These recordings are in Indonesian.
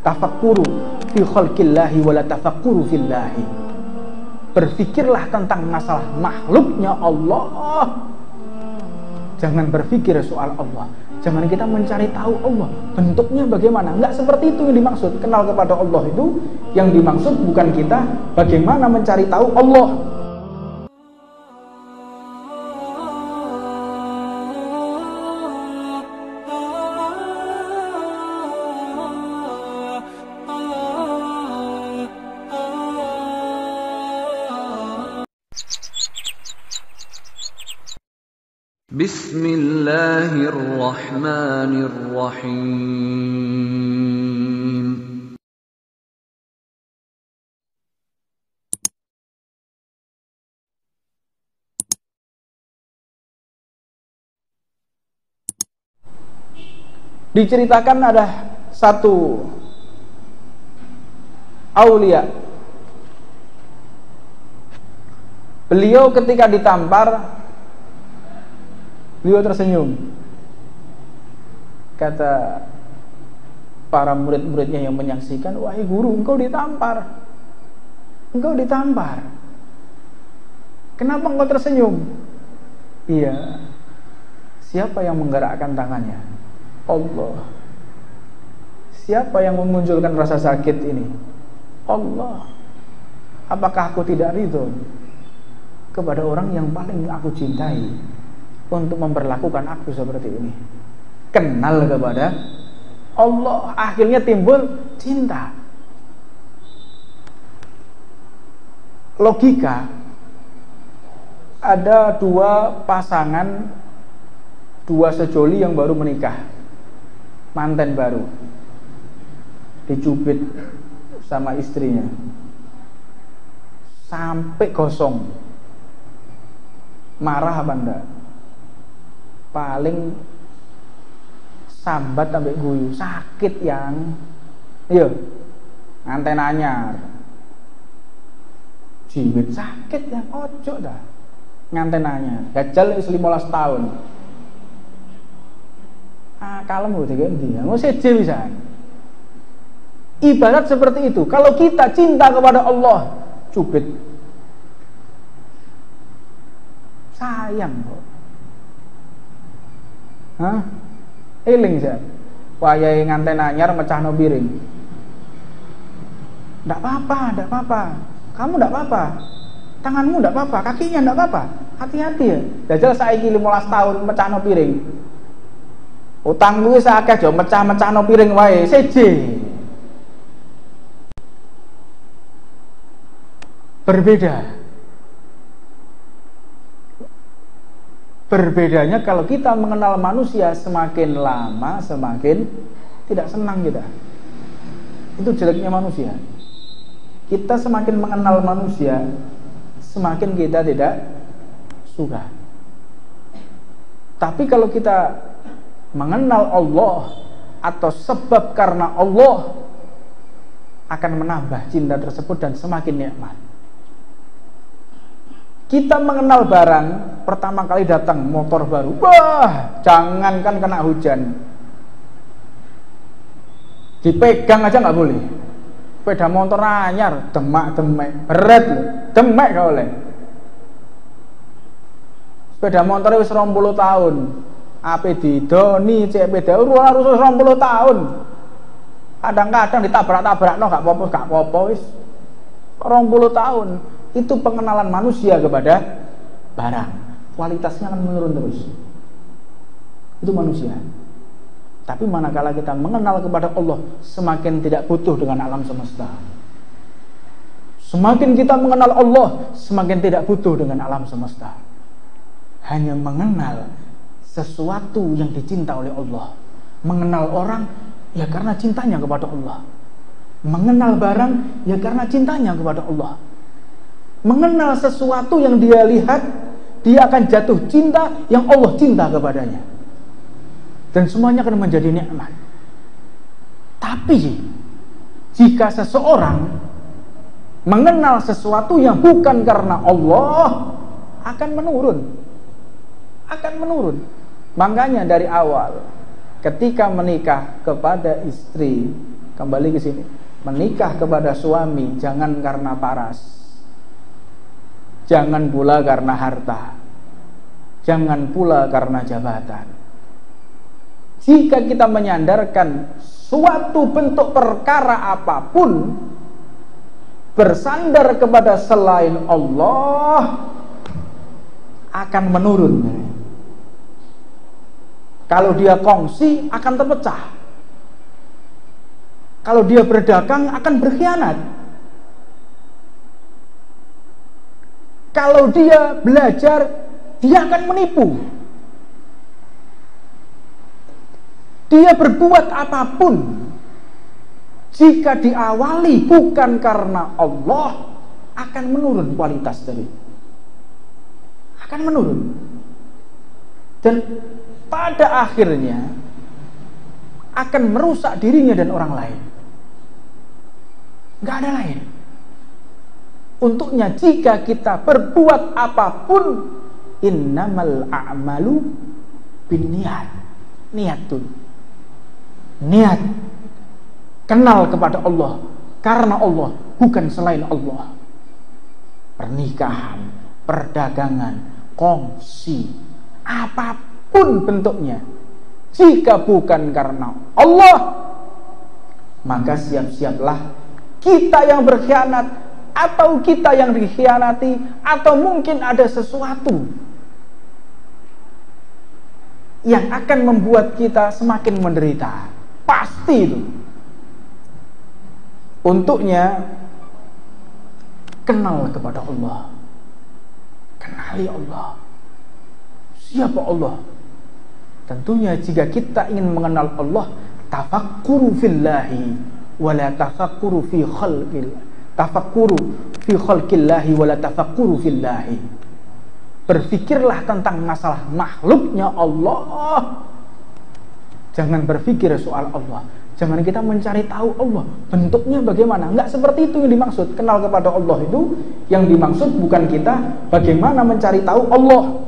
tafakkuru fi khalqillahi wala tafakkuru fillahi. Berfikirlah tentang masalah makhluknya Allah, jangan berpikir soal Allah. Jangan kita mencari tahu Allah bentuknya bagaimana. Enggak seperti itu yang dimaksud. Kenal kepada Allah itu yang dimaksud bukan kita bagaimana mencari tahu Allah. Bismillahirrahmanirrahim. Diceritakan ada satu aulia. Beliau ketika ditampar, beliau tersenyum. Kata para murid-muridnya yang menyaksikan, "Wahai guru, engkau ditampar. Engkau ditampar. Kenapa engkau tersenyum?" "Iya. Siapa yang menggerakkan tangannya? Allah. Siapa yang memunculkan rasa sakit ini? Allah. Apakah aku tidak ridho kepada orang yang paling aku cintai untuk memperlakukan aku seperti ini?" Kenal kepada Allah, akhirnya timbul cinta. Logika, ada dua pasangan, dua sejoli yang baru menikah, manten baru, dicubit sama istrinya sampai gosong. Marah apa enggak? Paling sambat sampai guyu, sakit yang iya nganten anyar jiwit sakit yang ojo dah nganten anyar gajal wis 15 tahun. Kalem udah ganti nggak seje bisa. Ibarat seperti itu. Kalau kita cinta kepada Allah, cubit sayang kok. Eling sih, wayahe nganten anyar mecahno piring. Ndak apa-apa. Kamu ndak apa-apa. Tanganmu ndak apa-apa, kakinya ndak apa-apa. Hati-hati ya. Jajal saiki 15 tahun mecahno piring. Utang kuwi sakeh aja mecah-mecahno piring wae, seje. Berbedanya kalau kita mengenal manusia, semakin lama semakin tidak senang kita. Itu jeleknya manusia. Kita semakin mengenal manusia, semakin kita tidak suka. Tapi kalau kita mengenal Allah atau sebab karena Allah, akan menambah cinta tersebut dan semakin nikmat. Kita mengenal barang, pertama kali datang motor baru, wah, jangankan kena hujan, dipegang aja nggak boleh. Sepeda motor anyar, demak-demek, berat loh, demek gak oleh. Sepeda motor wis 20 tahun, ape didoni cek sepeda harus 20 tahun. Kadang-kadang ditabrak-tabrak, no gak apa-apa wis 20 tahun. Itu pengenalan manusia kepada barang, kualitasnya akan menurun terus. Itu manusia. Tapi manakala kita mengenal kepada Allah, semakin tidak butuh dengan alam semesta. Semakin kita mengenal Allah, semakin tidak butuh dengan alam semesta. Hanya mengenal sesuatu yang dicinta oleh Allah. Mengenal orang ya karena cintanya kepada Allah. Mengenal barang ya karena cintanya kepada Allah. Mengenal sesuatu yang dia lihat, dia akan jatuh cinta yang Allah cinta kepadanya. Dan semuanya akan menjadi nikmat. Tapi jika seseorang mengenal sesuatu yang bukan karena Allah, akan menurun. Makanya dari awal ketika menikah kepada istri, Kembali ke sini. Menikah kepada suami jangan karena paras, jangan pula karena harta, jangan pula karena jabatan. Jika kita menyandarkan suatu bentuk perkara apapun bersandar kepada selain Allah, akan menurun. Kalau dia kongsi akan terpecah. Kalau dia berdagang akan berkhianat. Kalau dia belajar, dia akan menipu. Dia berbuat apapun, jika diawali bukan karena Allah, akan menurun kualitas dari, akan menurun. Dan pada akhirnya akan merusak dirinya dan orang lain. Gak ada lain. Untuknya jika kita berbuat apapun, innamal a'malu binniyat. Niat tuh. Niat. Kenal kepada Allah karena Allah, bukan selain Allah. Pernikahan, perdagangan, kongsi, apapun bentuknya, jika bukan karena Allah, maka siap-siaplah kita yang berkhianat, atau kita yang dikhianati, atau mungkin ada sesuatu yang akan membuat kita semakin menderita. Pasti itu. Untuknya kenal kepada Allah. Kenali Allah. Siapa Allah? Tentunya jika kita ingin mengenal Allah, tafakkuru fillahi wala tafakkuru fi khalqil. Tafakkuru fi khalqillahi wala tafakkuru fillahi. Berfikirlah tentang masalah makhluknya Allah. Jangan berfikir soal Allah. Jangan kita mencari tahu Allah bentuknya bagaimana. Enggak seperti itu yang dimaksud. Kenal kepada Allah itu yang dimaksud bukan kita bagaimana mencari tahu Allah,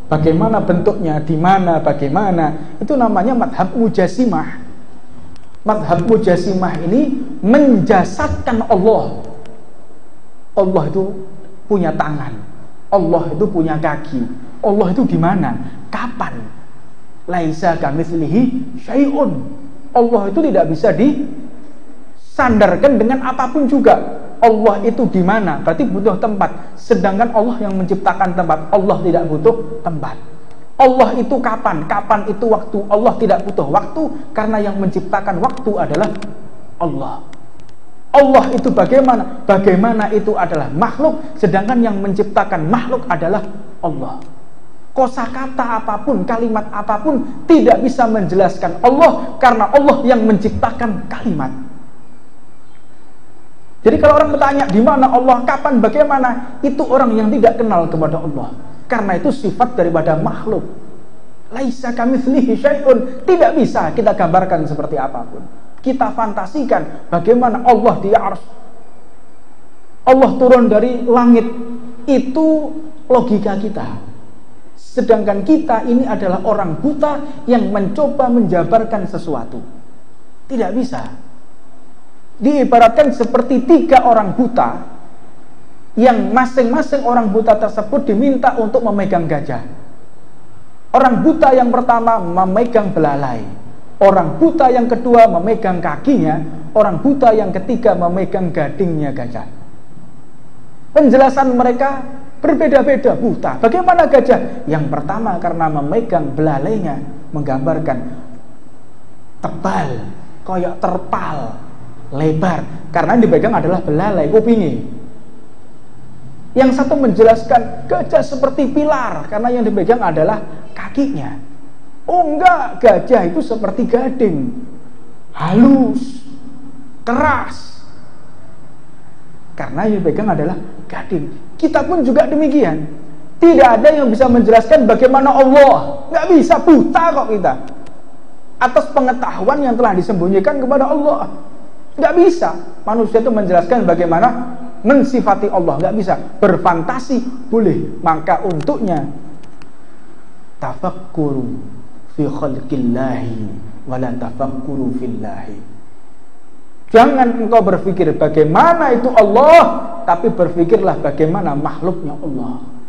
bagaimana bentuknya, di mana, bagaimana. Itu namanya madhab mujasimah. Madhab mujasimah ini menjasadkan Allah. Allah itu punya tangan, Allah itu punya kaki, Allah itu di mana, kapan. Laisa kamitslihi syai'un. Allah itu tidak bisa disandarkan dengan apapun juga. Allah itu di mana? Berarti butuh tempat. Sedangkan Allah yang menciptakan tempat. Allah tidak butuh tempat. Allah itu kapan? Kapan itu waktu. Allah tidak butuh waktu karena yang menciptakan waktu adalah Allah. Allah itu bagaimana? Bagaimana itu adalah makhluk, sedangkan yang menciptakan makhluk adalah Allah. Kosakata apapun, kalimat apapun tidak bisa menjelaskan Allah karena Allah yang menciptakan kalimat. Jadi kalau orang bertanya di mana Allah, kapan, bagaimana, itu orang yang tidak kenal kepada Allah. Karena itu sifat daripada makhluk. Laisa kamitslihi syai'un. Tidak bisa kita gambarkan seperti apapun. Kita fantasikan bagaimana Allah di arsy, Allah turun dari langit. Itu logika kita. Sedangkan kita ini adalah orang buta yang mencoba menjabarkan sesuatu. Tidak bisa. Diibaratkan seperti 3 orang buta, yang masing-masing orang buta tersebut diminta untuk memegang gajah. Orang buta yang pertama memegang belalai, orang buta yang kedua memegang kakinya, orang buta yang ketiga memegang gadingnya gajah. Penjelasan mereka berbeda-beda buta. Bagaimana gajah? Yang pertama karena memegang belalainya menggambarkan tebal, koyok terpal, lebar. Karena yang dipegang adalah belalai, kupingi. Yang satu menjelaskan gajah seperti pilar karena yang dipegang adalah kakinya. Oh enggak, gajah itu seperti gading, halus, keras, karena yang dipegang adalah gading. Kita pun juga demikian. Tidak ada yang bisa menjelaskan bagaimana Allah. Nggak bisa, buta kok kita atas pengetahuan yang telah disembunyikan kepada Allah. Nggak bisa manusia itu menjelaskan bagaimana mensifati Allah. Nggak bisa. Berfantasi boleh. Maka untuknya tafakkuru fi khalqillahi wala tafakkuru fillahi. Jangan engkau berpikir bagaimana itu Allah, tapi berpikirlah bagaimana makhluknya Allah.